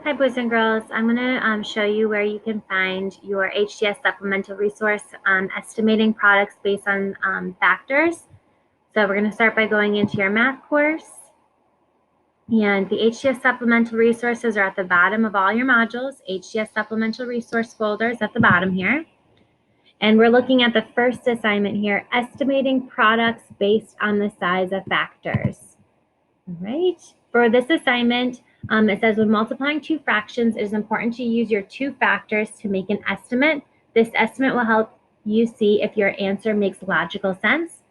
Hi, boys and girls. I'm going to show you where you can find your HCS supplemental resource on estimating products based on factors. So we're going to start by going into your math course. And the HCS supplemental resources are at the bottom of all your modules. HCS supplemental resource folder is at the bottom here. And we're looking at the first assignment here, estimating products based on the size of factors. All right. For this assignment, it says when multiplying two fractions, it is important to use your two factors to make an estimate. This estimate will help you see if your answer makes logical sense.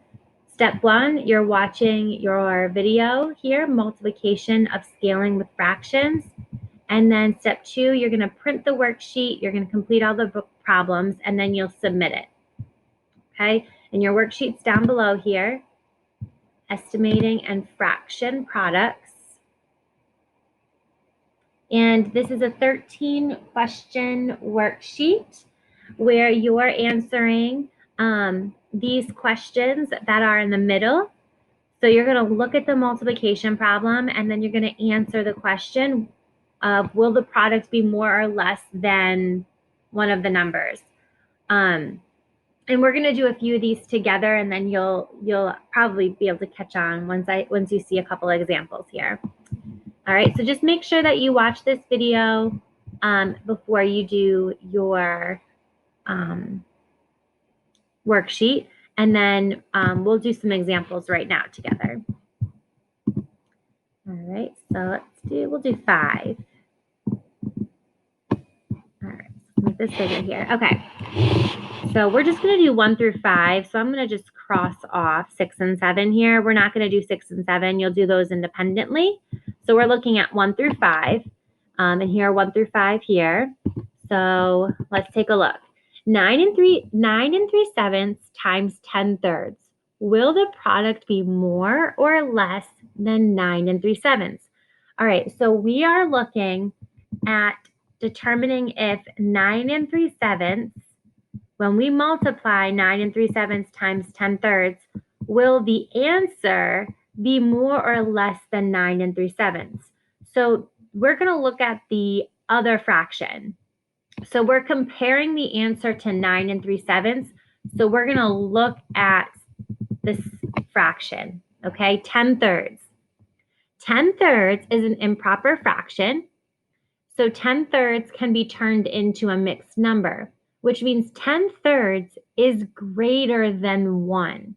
Step one, you're watching your video here, multiplication of scaling with fractions. And then step two, you're going to print the worksheet, you're going to complete all the problems, and then you'll submit it. Okay, and your worksheet's down below here, estimating and fraction products. And this is a 13-question worksheet where you're answering these questions that are in the middle. So you're going to look at the multiplication problem, and then you're going to answer the question of will the product be more or less than one of the numbers. And we're going to do a few of these together, and then you'll probably be able to catch on once you see a couple of examples here. All right, so just make sure that you watch this video before you do your worksheet, and then we'll do some examples right now together. All right, so we'll do 5. All right, make this bigger here. Okay, so we're just going to do 1 through 5. So I'm going to just cross off 6 and 7 here. We're not going to do 6 and 7. You'll do those independently. So we're looking at 1 through 5, and here are 1 through 5 here. So let's take a look. 9 and 3/7 times 10/3. Will the product be more or less than 9 and 3/7? All right, so we are looking at determining if 9 and 3/7, when we multiply 9 and 3/7 times 10/3, will the answer be more or less than 9 and 3/7? So we're going to look at the other fraction. So we're comparing the answer to 9 and 3/7. So we're going to look at this fraction, okay? 10/3. 10/3 is an improper fraction. So 10/3 can be turned into a mixed number, which means 10/3 is greater than 1.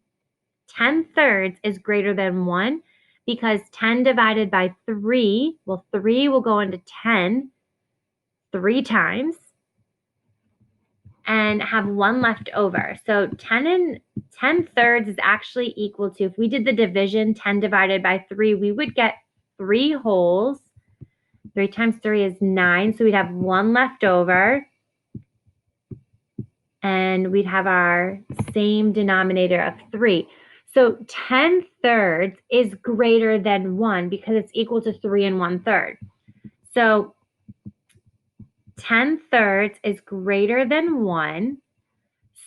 10/3 is greater than 1 because 10 divided by 3, well, 3 will go into 10 3 times and have 1 left over. So 10/3 is actually equal to, if we did the division, 10 divided by 3, we would get 3 wholes. 3 times 3 is 9, so we'd have 1 left over. And we'd have our same denominator of 3. So 10/3 is greater than 1 because it's equal to 3 1/3. So 10/3 is greater than 1.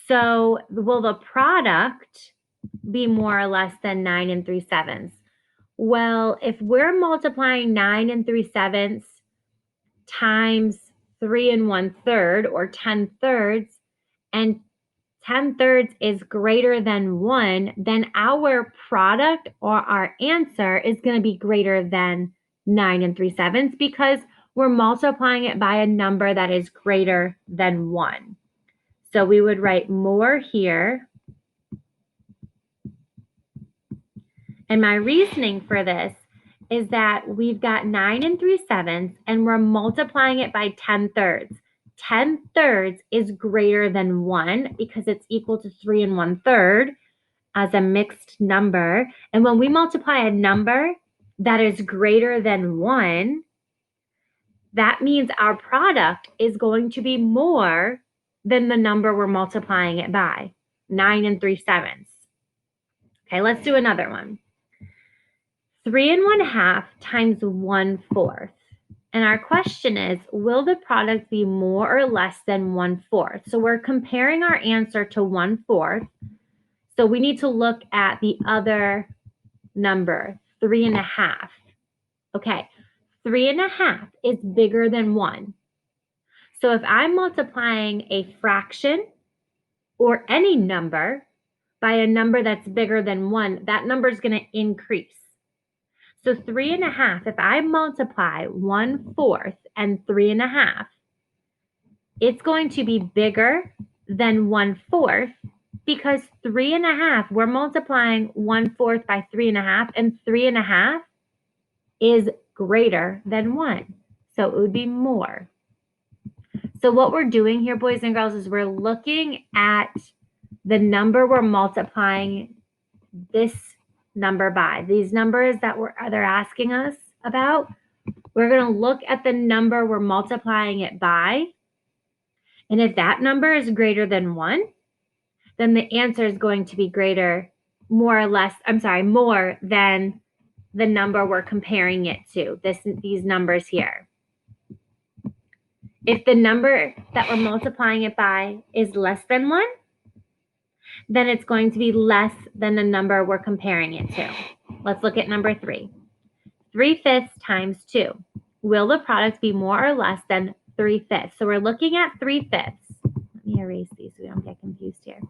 So will the product be more or less than 9 and 3/7? Well, if we're multiplying 9 and 3/7 times 3 1/3, or 10/3, and 10/3 is greater than 1, then our product or our answer is going to be greater than 9 and 3/7 because we're multiplying it by a number that is greater than 1. So we would write more here. And my reasoning for this is that we've got 9 and 3/7 and we're multiplying it by 10/3. 10/3 is greater than 1 because it's equal to 3 1/3 as a mixed number. And when we multiply a number that is greater than 1, that means our product is going to be more than the number we're multiplying it by, 9 and 3/7. Okay, let's do another one. 3 1/2 times 1/4. And our question is, will the product be more or less than 1/4? So we're comparing our answer to 1/4. So we need to look at the other number, 3 1/2. Okay, 3.5 is bigger than 1. So if I'm multiplying a fraction or any number by a number that's bigger than 1, that number is going to increase. So 3.5, if I multiply 1/4 and 3.5, it's going to be bigger than 1/4 because 3.5, we're multiplying 1/4 by 3.5, and 3.5 is greater than 1. So it would be more. So what we're doing here, boys and girls, is we're looking at the number we're multiplying this number by. These numbers that they're asking us about, we're going to look at the number we're multiplying it by. And if that number is greater than 1, then the answer is going to be more than the number we're comparing it to, these numbers here. If the number that we're multiplying it by is less than 1, then it's going to be less than the number we're comparing it to. Let's look at number 3. 3/5 times 2. Will the product be more or less than 3/5? So we're looking at 3/5. Let me erase these so we don't get confused here.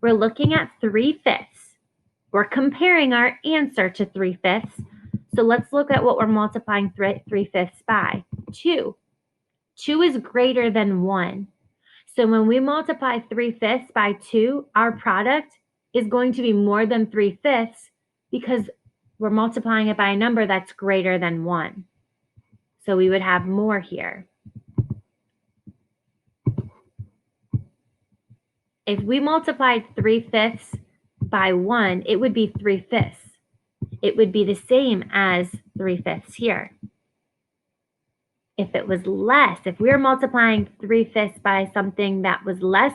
We're looking at 3/5. We're comparing our answer to 3/5. So let's look at what we're multiplying 3/5 by. 2. 2 is greater than 1. So when we multiply 3/5 by 2, our product is going to be more than 3/5 because we're multiplying it by a number that's greater than 1. So we would have more here. If we multiplied 3/5 by 1, it would be 3/5. It would be the same as 3/5 here. If it was less, if we were multiplying 3/5 by something that was less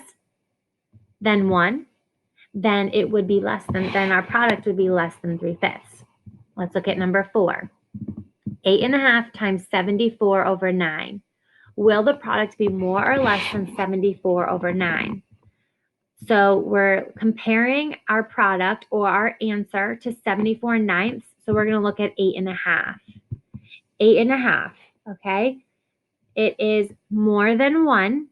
than 1, then it would be then our product would be less than 3/5. Let's look at number 4. 8.5 times 74 over 9. Will the product be more or less than 74 over 9? So we're comparing our product or our answer to 74/9. So we're going to look at 8.5. 8.5, okay? It is more than 1.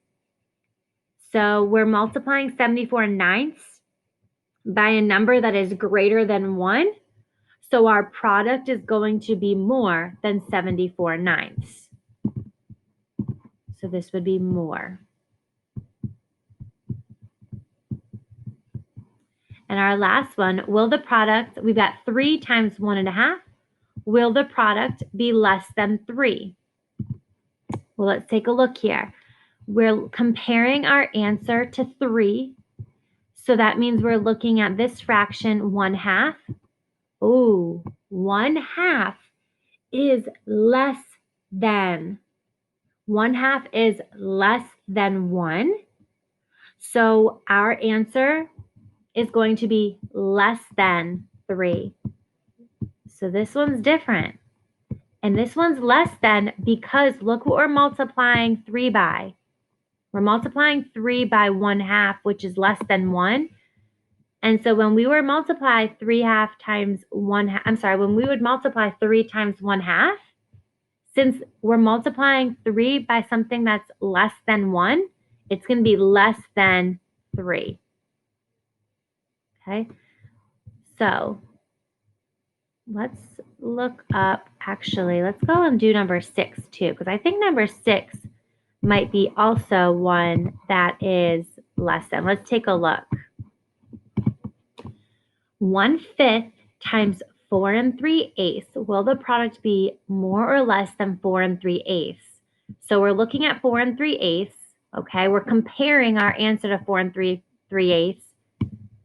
So we're multiplying 74/9 by a number that is greater than 1. So our product is going to be more than 74/9. So this would be more. And our last one, will the product, we've got 3 times 1.5. Will the product be less than 3? Well, let's take a look here. We're comparing our answer to 3. So that means we're looking at this fraction 1/2. Oh, 1/2 is less than. 1/2 is less than 1. So our answer is going to be less than 3. So this one's different. And this one's less than because look what we're multiplying 3 by. We're multiplying 3 by 1/2, which is less than 1. And so when we were multiply 3/2 times 1/2, when we would multiply 3 times 1/2, since we're multiplying 3 by something that's less than 1, it's going to be less than 3. Okay, so let's look up, actually, let's go and do number 6 too, because I think number 6 might be also one that is less than. Let's take a look. 1/5 times 4 3/8. Will the product be more or less than 4 3/8? So we're looking at 4 3/8. Okay, we're comparing our answer to 4 3/8.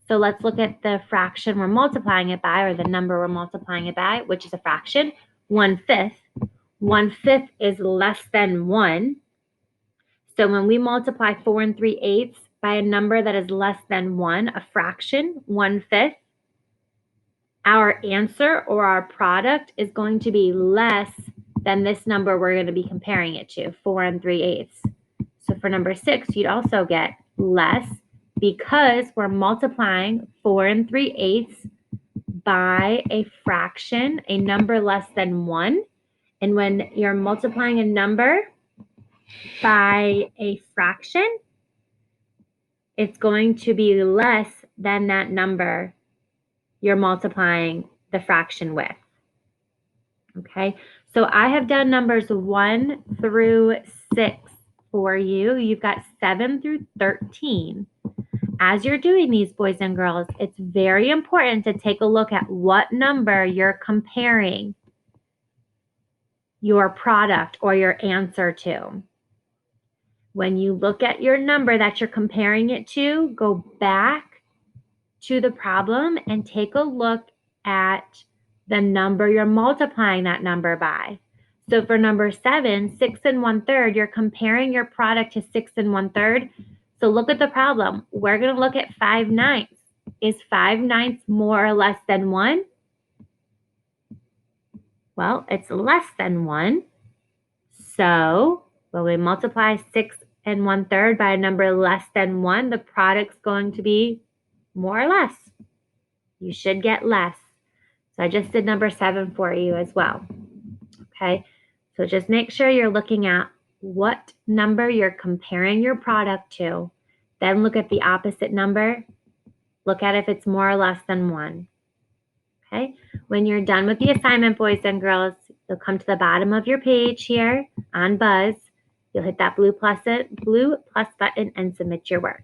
So let's look at the fraction we're multiplying it by, or the number we're multiplying it by, which is a fraction, 1/5. 1/5 is less than 1. So when we multiply 4 3/8 by a number that is less than 1, a fraction, 1/5, our answer or our product is going to be less than this number we're going to be comparing it to, 4 3/8. So for number 6, you'd also get less because we're multiplying 4 3/8 by a fraction, a number less than 1. And when you're multiplying a number by a fraction, it's going to be less than that number you're multiplying the fraction with. Okay, so I have done numbers 1 through 6 for you. You've got 7 through 13. As you're doing these, boys and girls, it's very important to take a look at what number you're comparing your product or your answer to. When you look at your number that you're comparing it to, go back to the problem and take a look at the number you're multiplying that number by. So for number 7, 6 1/3, you're comparing your product to 6 1/3. So look at the problem. We're going to look at 5/9. Is 5/9 more or less than 1? Well, it's less than 1. So when we multiply 6 1/3 by a number less than 1, the product's going to be more or less. You should get less. So I just did number 7 for you as well. Okay, so just make sure you're looking at what number you're comparing your product to. Then look at the opposite number. Look at if it's more or less than 1. Okay, when you're done with the assignment, boys and girls, you'll come to the bottom of your page here on Buzz. You'll hit that blue plus button and submit your work.